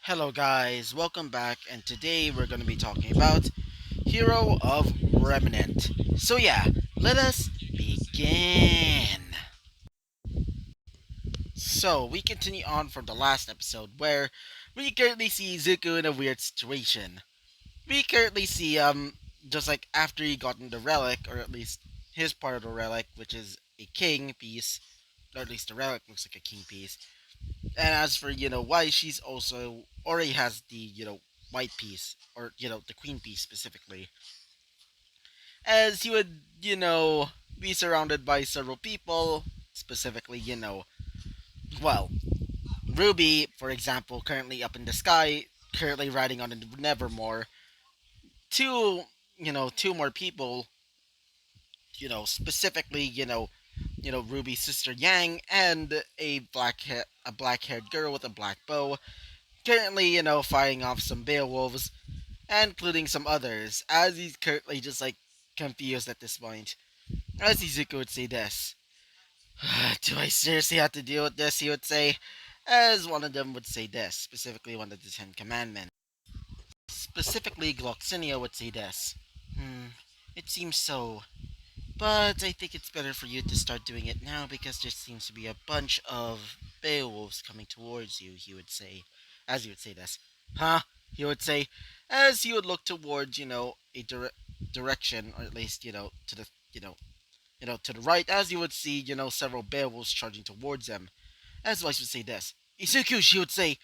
Hello guys, welcome back, and today we're going to be talking about Hero of Remnant. So yeah, let us begin. So we continue on from the last episode where we currently see Zuko in a weird situation. We currently see just like after he gotten the relic, or at least his part of the relic, which is a king piece, or at least the relic looks like a king piece. And as for why she's also already has the white piece, or the queen piece specifically, as he would be surrounded by several people, specifically well, Ruby, for example, currently up in the sky, currently riding on the Nevermore. Two two more people, specifically Ruby's sister Yang, and a black haired girl with a black bow, currently fighting off some Beowulfs, including some others, as he's currently just like confused at this point. As Izuku would say this, do I seriously have to deal with this, he would say, as one of them would say this, specifically one of the Ten Commandments. Specifically, Gloxinia would say this, it seems so, but I think it's better for you to start doing it now because there seems to be a bunch of Beowulfs coming towards you, he would say, as he would say this. Huh? He would say, as he would look towards, a direction, or at least, to the, to the right, as you would see, several Beowulfs charging towards him. As Weiss would say this. Izuku, she would say.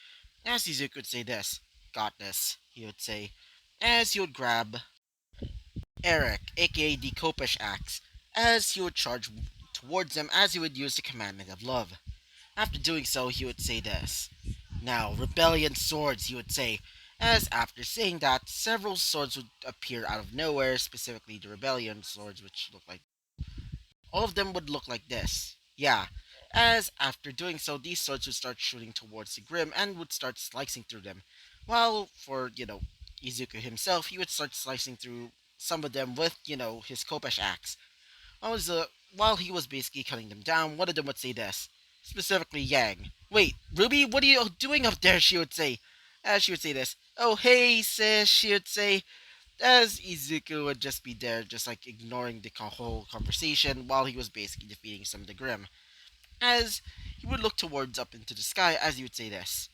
As Izuku would say this. Got this, he would say. As he would grab Eric, aka the Kopish axe, as he would charge towards him as he would use the commandment of love. After doing so, he would say this. Now, rebellion swords, he would say, as after saying that, several swords would appear out of nowhere, specifically the rebellion swords, which look like all of them would look like this. Yeah, as after doing so, these swords would start shooting towards the Grim and would start slicing through them. While for, Izuku himself, he would start slicing through some of them with, his Kopesh axe. While, while he was basically cutting them down, one of them would say this. Specifically Yang. Wait, Ruby, what are you doing up there? She would say. As she would say this. Oh, hey, sis, she would say, as Izuku would just be there, just like ignoring the whole conversation while he was basically defeating some of the Grim. As he would look towards up into the sky, as he would say this.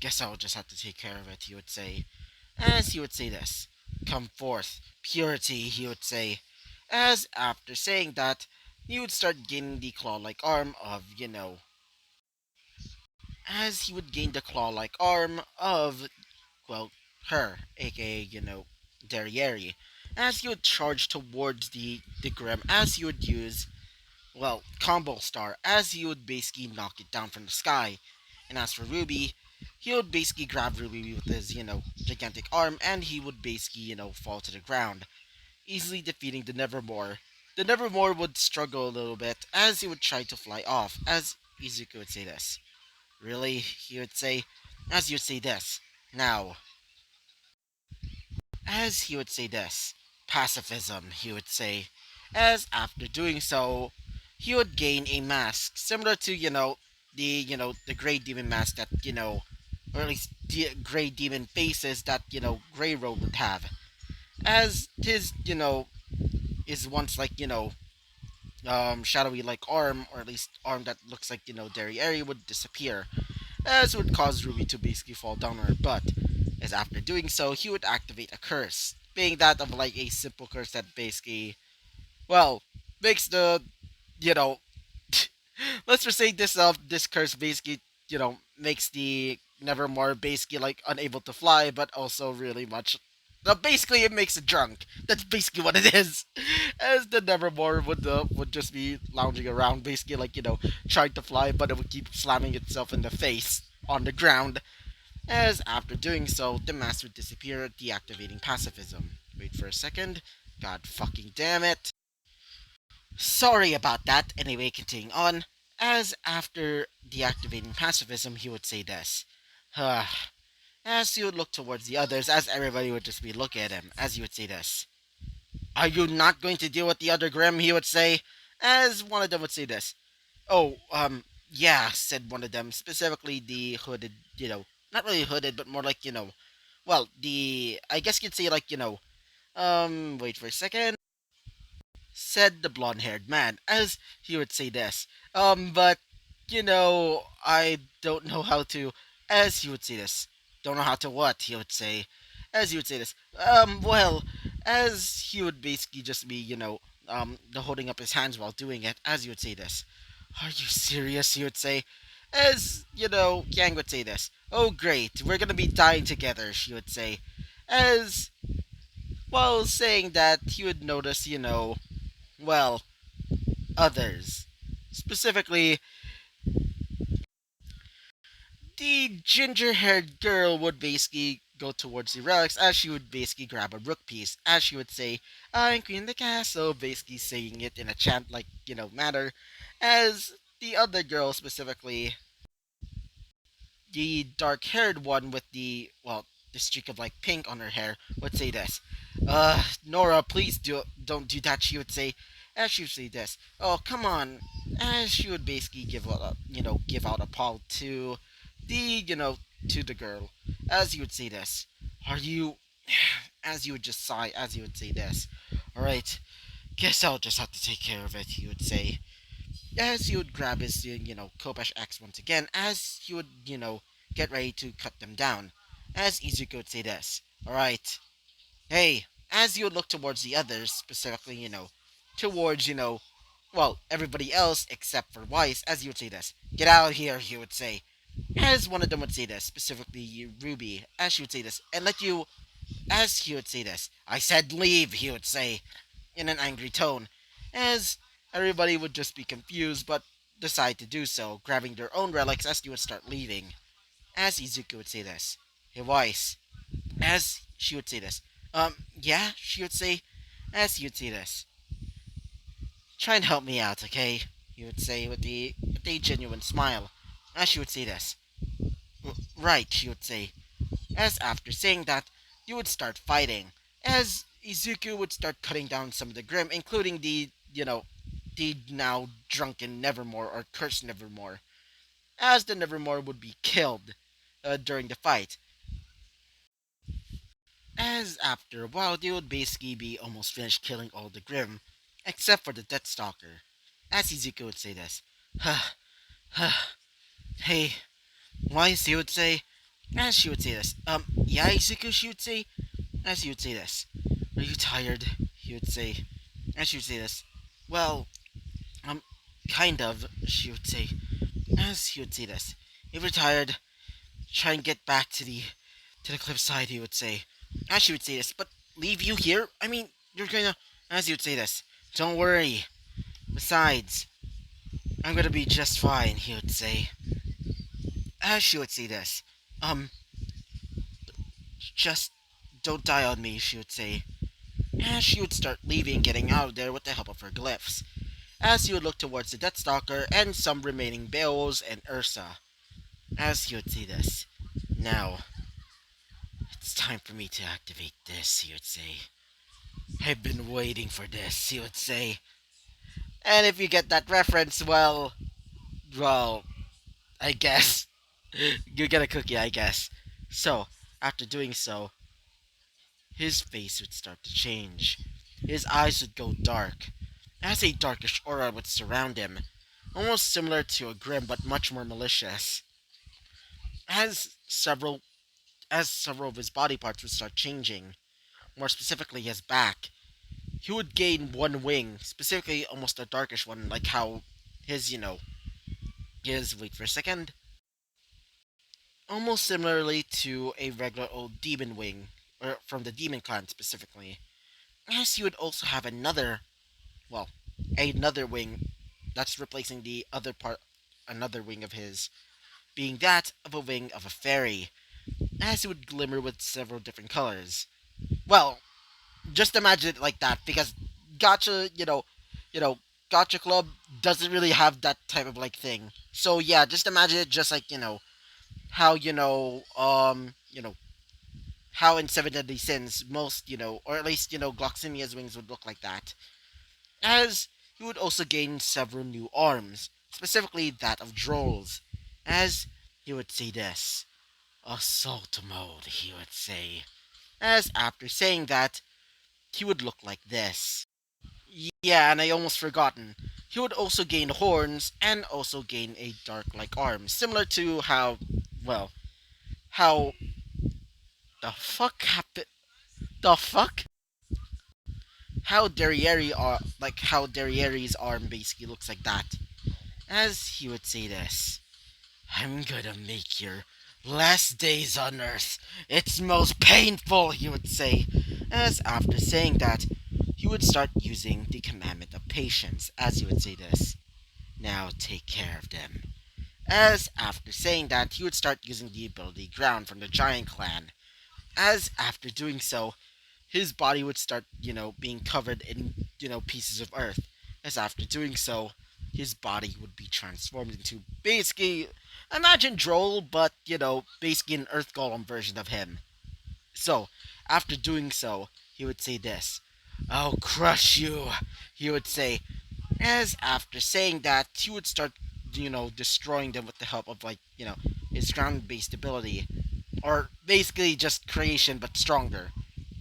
Guess I'll just have to take care of it, he would say. As he would say this. Come forth, purity, he would say. As after saying that, he would start gaining the claw-like arm of, as he would gain the claw-like arm of, well, her, aka, Derriere, as he would charge towards the Grim, as he would use, well, Combo Star, as he would basically knock it down from the sky. And as for Ruby, he would basically grab Ruby with his, gigantic arm, and he would basically, fall to the ground, easily defeating the Nevermore. The Nevermore would struggle a little bit as he would try to fly off, as Izuku would say this. Really? He would say, as he would say this. Now, as he would say this, pacifism, he would say, as after doing so, he would gain a mask similar to, the Grey Demon mask that, or at least the Grey Demon faces that, Grey Robe would have. As his, is once like, shadowy like arm, or at least arm that looks like, Derriere would disappear, as would cause Ruby to basically fall down on her butt. As after doing so, he would activate a curse, being that of like a simple curse that basically, well, makes the, you know, let's just say this curse basically, makes the Nevermore basically like unable to fly, but also really much. Basically, it makes it drunk. That's basically what it is. As the Nevermore would just be lounging around, basically like trying to fly, but it would keep slamming itself in the face on the ground. As after doing so, the mask would disappear, deactivating pacifism. Wait for a second. God fucking damn it. Sorry about that. Anyway, continuing on. As after deactivating pacifism, he would say this. As he would look towards the others, as everybody would just be looking at him, as he would say this. Are you not going to deal with the other Grim? He would say. As one of them would say this. Oh, yeah, said one of them, specifically the hooded, not really hooded, but more like, well, the, I guess you'd say like, wait for a second, said the blonde haired man, as he would say this. But, I don't know how to, as he would say this. Don't know how to what, he would say, as he would say this. Well, as he would basically just be, the holding up his hands while doing it, as he would say this. Are you serious, he would say. As, Yang would say this. Oh, great, we're gonna be dying together, she would say. As, while saying that, he would notice, well, others. Specifically, the ginger haired girl would basically go towards the relics as she would basically grab a rook piece, as she would say, I'm queen of the castle, basically saying it in a chant like, manner, as the other girl, specifically the dark haired one with the streak of like pink on her hair, would say this. Nora, please don't do that, she would say. As she would say this. Oh, come on. As she would basically give out a paw to the girl. As you would say this. Are you as you would just sigh as you would say this. Alright, guess I'll just have to take care of it, he would say. As he would grab his, Kopesh axe once again, as he would, get ready to cut them down. As Izuku would say this, alright, hey, as you would look towards the others, specifically, towards, well, everybody else except for Weiss, as he would say this, get out of here, he would say. As one of them would say this, specifically Ruby, as she would say this, and let you, as he would say this, I said leave, he would say, in an angry tone, as everybody would just be confused but decide to do so, grabbing their own relics as they would start leaving. As Izuku would say this, hey Weiss, as she would say this, yeah, she would say, as he would say this, try and help me out, okay? He would say with a genuine smile, as she would say this. Right, she would say, as after saying that, you would start fighting, as Izuku would start cutting down some of the Grim, including the now drunken Nevermore or cursed Nevermore, as the Nevermore would be killed during the fight. As after a while, they would basically be almost finished killing all the Grim, except for the Deathstalker. As Izuku would say this, huh, huh, hey, why, he would say, as she would say this, yeah, Izuku, she would say, as he would say this, are you tired, he would say, as she would say this, well, um, kind of, she would say, as he would say this, if you're tired, try and get back to the cliffside, he would say, as she would say this, but leave you here? I mean, you're gonna, as he would say this, don't worry, besides, I'm gonna be just fine, he would say, as she would say this, um, just don't die on me, she would say, as she would start leaving, getting out of there with the help of her glyphs, as he would look towards the Deathstalker and some remaining Beowulfs and Ursa, as he would say this. Now, it's time for me to activate this, he would say. I've been waiting for this, he would say. And if you get that reference, well, I guess. You get a cookie, I guess. So, after doing so, his face would start to change. His eyes would go dark, as a darkish aura would surround him, almost similar to a grim but much more malicious. As several of his body parts would start changing, more specifically his back, he would gain one wing, specifically almost a darkish one, like how his, his, wait for a second, almost similarly to a regular old demon wing, or from the demon clan specifically. As he would also have well, another wing that's replacing the other part, another wing of his, being that of a wing of a fairy, as it would glimmer with several different colors. Well, just imagine it like that, because Gotcha, you know, Gotcha Club doesn't really have that type of like thing. So yeah, just imagine it just like how how in Seven Deadly Sins most or at least Gloximia's wings would look like that. As he would also gain several new arms, specifically that of Droll's, as he would say this. assault mode, he would say. As after saying that, he would look like this. Yeah, and I almost forgotten. He would also gain horns and also gain a dark-like arm, similar to how, well, how the fuck happened? The fuck? How how Derrieri's arm basically looks like that. As he would say this, I'm gonna make your last days on Earth its most painful, he would say. As after saying that, he would start using the commandment of patience, as he would say this. Now take care of them. As after saying that, he would start using the ability Ground from the Giant Clan. As after doing so, his body would start, being covered in, pieces of earth. As after doing so, his body would be transformed into basically, imagine Droll, but, basically an Earth Golem version of him. So, after doing so, he would say this: I'll crush you, he would say. As after saying that, he would start, destroying them with the help of, his ground based ability. Or basically just creation, but stronger.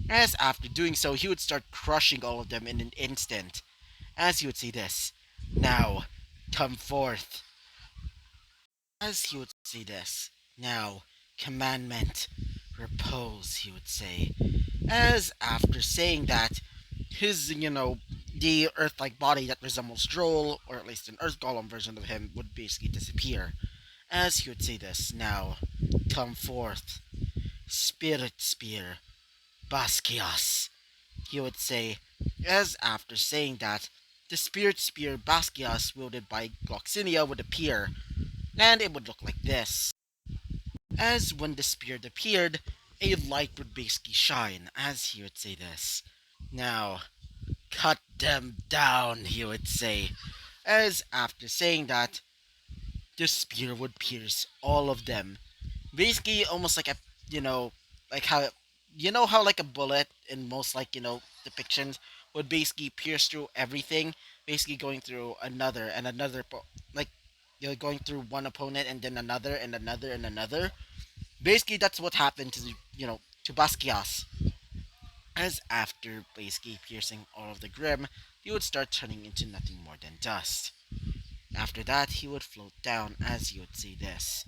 As after doing so, he would start crushing all of them in an instant. As he would say this: Now, come forth. As he would say this: Now, commandment, repose, he would say. As after saying that, his, the Earth like body that resembles Droll, or at least an Earth Golem version of him, would basically disappear. As he would say this: Now, come forth. Spirit Spear, Basquias, he would say. As after saying that, the Spirit Spear Basquias wielded by Gloxinia would appear, and it would look like this. As when the spear appeared, a light would basically shine, as he would say this. Now, cut them down, he would say. As after saying that, the spear would pierce all of them. Basically, almost like a, you know, like how, how like a bullet in most depictions would basically pierce through everything, basically going through another and another, like, going through one opponent and then another and another and another. Basically, that's what happened to to Basquias. As after basically piercing all of the Grim, he would start turning into nothing more than dust. After that, he would float down, as he would say this.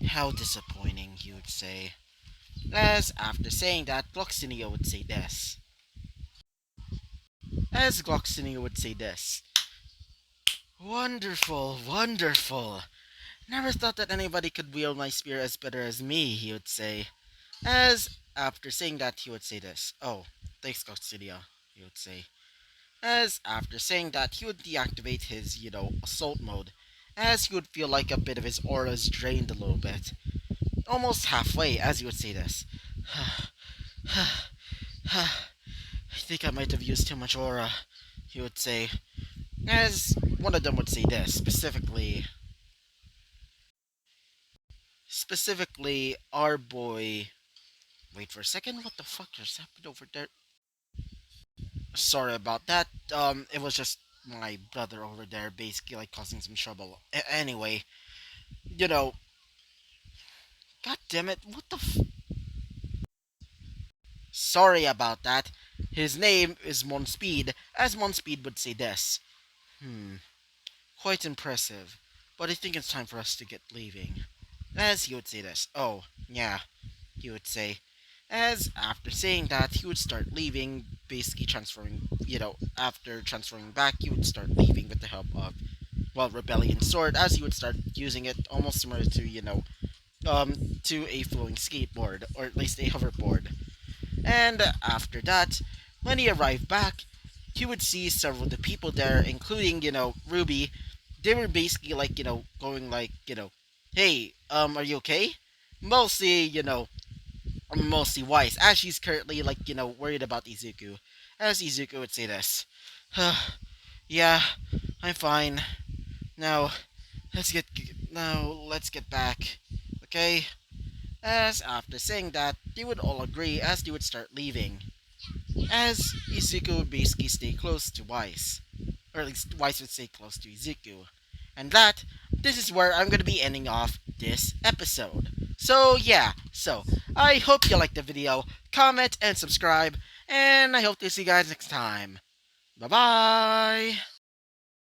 How disappointing, he would say. As after saying that, Gloxinia would say this. As Gloxinia would say this. Wonderful, wonderful. Never thought that anybody could wield my spear as better as me, he would say. As after saying that, he would say this. Oh, thanks, Gloxinia, he would say. As after saying that, he would deactivate his, assault mode, as he would feel like a bit of his aura is drained a little bit. Almost halfway, as he would say this. I think I might have used too much aura, he would say. As one of them would say this, specifically, our boy. Wait for a second, what the fuck just happened over there? Sorry about that. It was just my brother over there, basically like causing some trouble. Anyway, you know, god damn it, what the Sorry about that. His name is Monspeed, as Monspeed would say this. Quite impressive, but I think it's time for us to get leaving. As he would say this. Oh, yeah, he would say. As after saying that, he would start leaving, basically transferring, after transferring back, he would start leaving with the help of, well, Rebellion Sword, as he would start using it almost similar to, to a flowing skateboard, or at least a hoverboard. And after that, when he arrived back, he would see several of the people there, including, RWBY. They were basically like, going like, hey, are you okay? Mostly, mostly Wise, as she's currently like, worried about Izuku. As Izuku would say this. Yeah, I'm fine. Now, let's get let's get back. Okay? As after saying that, they would all agree as they would start leaving. As Izuku would basically stay close to Wise. Or at least Wise would stay close to Izuku. And this is where I'm going to be ending off this episode. So yeah, I hope you liked the video, comment and subscribe, and I hope to see you guys next time. Bye bye!